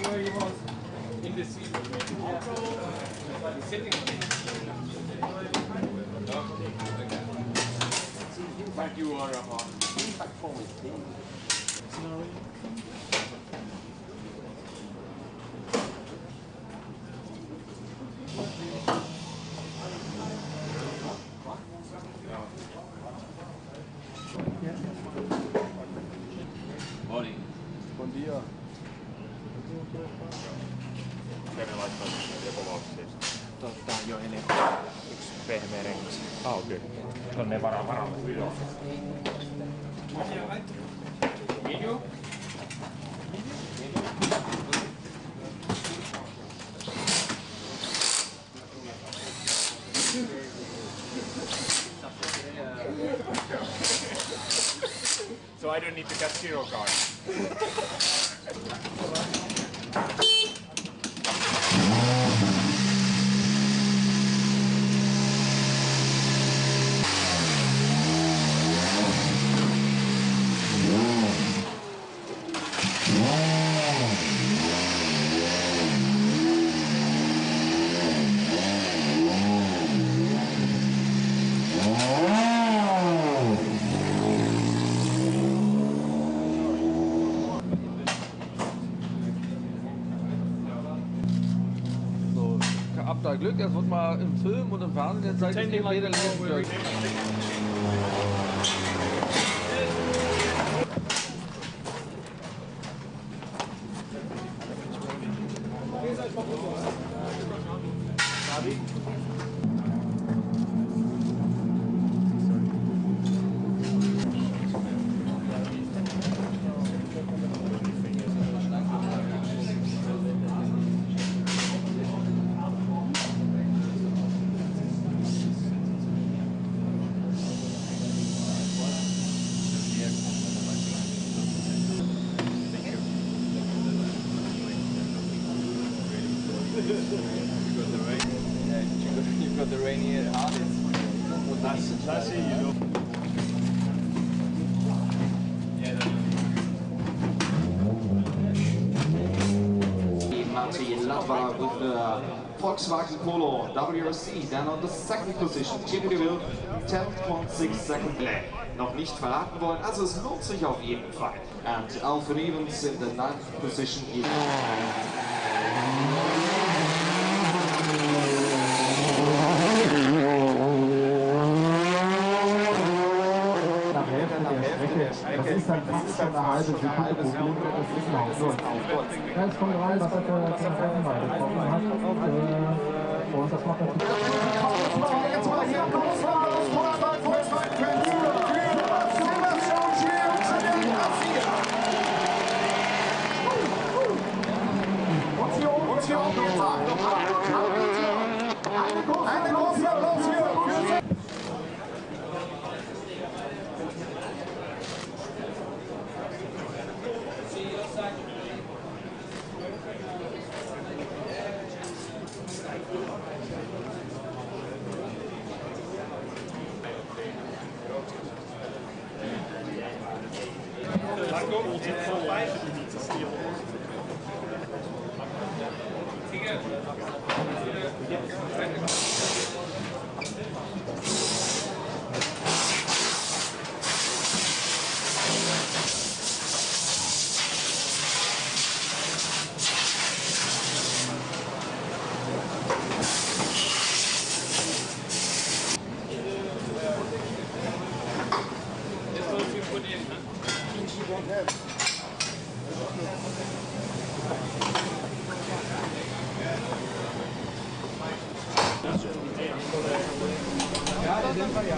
Where he was in the seat. Sitting. But you are a hard. Morning. Bon dia. Kevin laittaa lepovauksia. Jo ennen yksi pehmeä rengas. Okei. Tonne varalle. Joo. Video? So I don't need to get zero card. Habt da Glück, es wird mal im Film und im Fernsehen jetzt seit 10 Meter links. You've got the rainy artists. That's it, you know. Martin Latvala with the Volkswagen Polo WRC. Then on the second position, Jimmy DeVille, 10.6 seconds. Noch nicht verraten wollen, also es lohnt sich auf jeden Fall. And Alfred Evans in the 9th position. Das ist dann fast schon eine halbe Sekunde, das ist noch so. Ganz von rein, was er für Treffen mal bekommen hat. Und das macht natürlich. Jetzt mal hier raus, eine große Applaus für Ja, in dem Fall ja.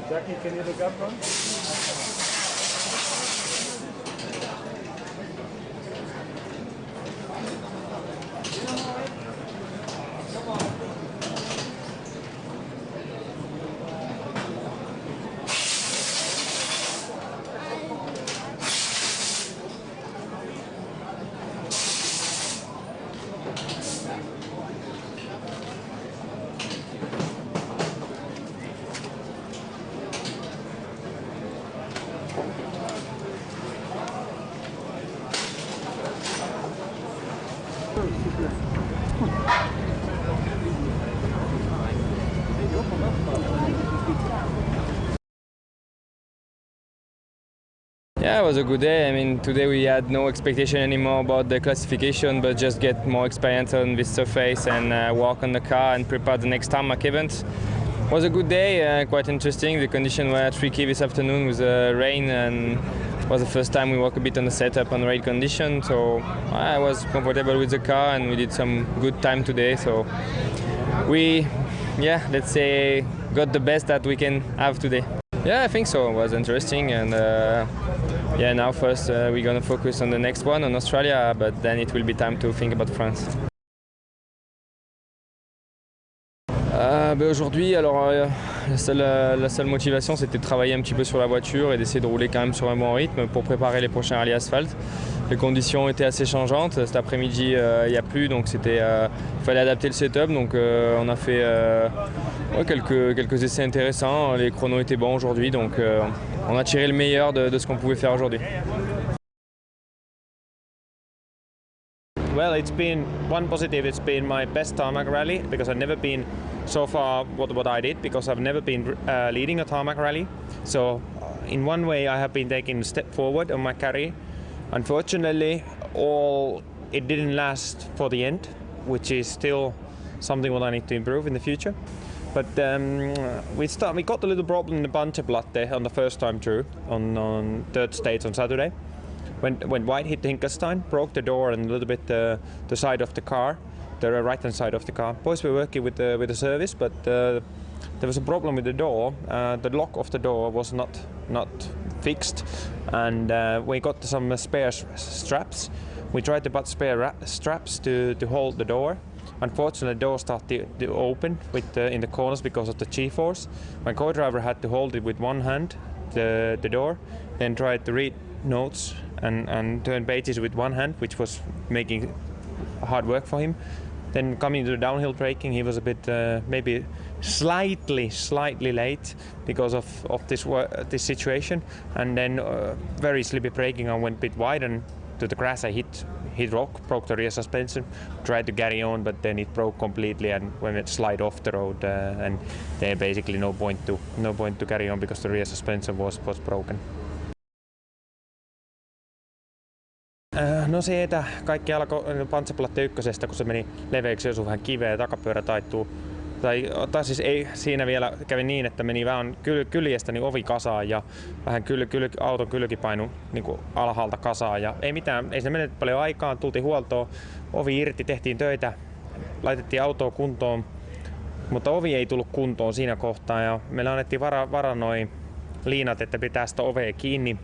Jackie, can you look up one? Yeah, it was a good day. I mean, today we had no expectation anymore about the classification, but just get more experience on this surface and work on the car and prepare the next tarmac event. It was a good day, quite interesting. The conditions were tricky this afternoon with the rain, and it was the first time we worked a bit on the setup on rain conditions. So I was comfortable with the car, and we did some good time today. So we, let's say, got the best that we can have today. Yeah, I think so. It was interesting, and now first we're gonna focus on the next one on Australia, but then it will be time to think about France. Aujourd'hui, alors la seule motivation, c'était de travailler un petit peu sur la voiture et d'essayer de rouler quand même sur un bon rythme pour préparer les prochains rallyes asphalte. Les conditions étaient assez changeantes. Cet après-midi, il n'y a plu, donc il fallait adapter le setup. Donc on a fait quelques essais intéressants. Les chronos étaient bons aujourd'hui, donc on a tiré le meilleur de ce qu'on pouvait faire aujourd'hui. Well, it's been one positive. It's been my best tarmac rally because I've never been so far what I did because I've never been leading a tarmac rally. So in one way, I have been taking a step forward on my career. Unfortunately, it didn't last for the end, which is still something what I need to improve in the future. But we got a little problem in the Panzerplatte on the first time through on third stage on Saturday. When White hit Hinkelstein, broke the door and a little bit the side of the car, the right-hand side of the car. Boys were working with the service, but there was a problem with the door. The lock of the door was not fixed, and we got some spare straps. We tried to put spare straps to hold the door. Unfortunately, the door started to open in the corners because of the G-force. My co-driver had to hold it with one hand, the door, then tried to read notes and turn pages with one hand, which was making hard work for him. Then coming to the downhill braking, he was a bit maybe slightly late because of this situation, and then very slippy braking. I went a bit wide and to the grass. I hit rock, broke the rear suspension, tried to carry on, but then it broke completely and when it slid off the road, and then basically no point to carry on because the rear suspension was broken. No kaikki alkoi Panzerplatte ykkösestä, kun se meni leveäksi, osui vähän kiveä ja takapyörä taittuu Tai siis ei, siinä vielä kävi niin, että meni vähän kyljestäni ovi kasaan ja vähän auton kylki painu niin alhaalta kasaan ja ei mitään, ei se mennyt paljon aikaan, tultiin huoltoon, ovi irti, tehtiin töitä, laitettiin autoa kuntoon, mutta ovi ei tullut kuntoon siinä kohtaa ja meillä annettiin varanoi liinat, että pitää sitä ovea kiinni.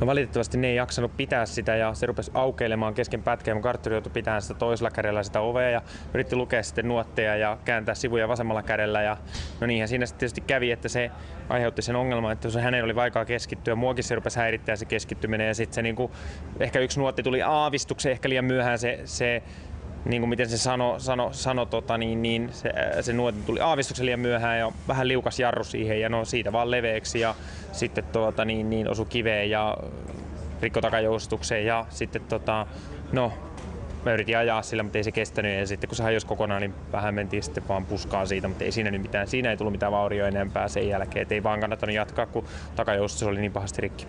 No valitettavasti ne ei jaksanut pitää sitä ja se rupesi aukeilemaan kesken pätkän. Mun kartturi joutui pitämään sitä toisella kädellä sitä ovea ja yritti lukea sitten nuotteja ja kääntää sivuja vasemmalla kädellä. Ja no niinhän siinä sitten tietysti kävi, että se aiheutti sen ongelman, että se hänellä oli vaikea keskittyä. Muakin se rupesi häirittää se keskittyminen ja sitten se niinku, ehkä yksi nuotti tuli aavistuksen ehkä liian myöhään se niin kuin miten se se nuotti tuli aavistuksen liian myöhään ja vähän liukas jarru siihen ja no siitä vaan leveäksi ja sitten osui kiveen ja rikko takajoustukseen ja sitten no mä yritin ajaa sillä, mutta ei se kestänyt ja sitten kun se hajosi kokonaan, niin vähän mentiin sitten vaan puskaan siitä, mutta ei siinä nyt mitään, siinä ei tullut mitään vaurioa enempää sen jälkeen, et ei vaan kannattanut jatkaa, kun takajoustus oli niin pahasti rikki.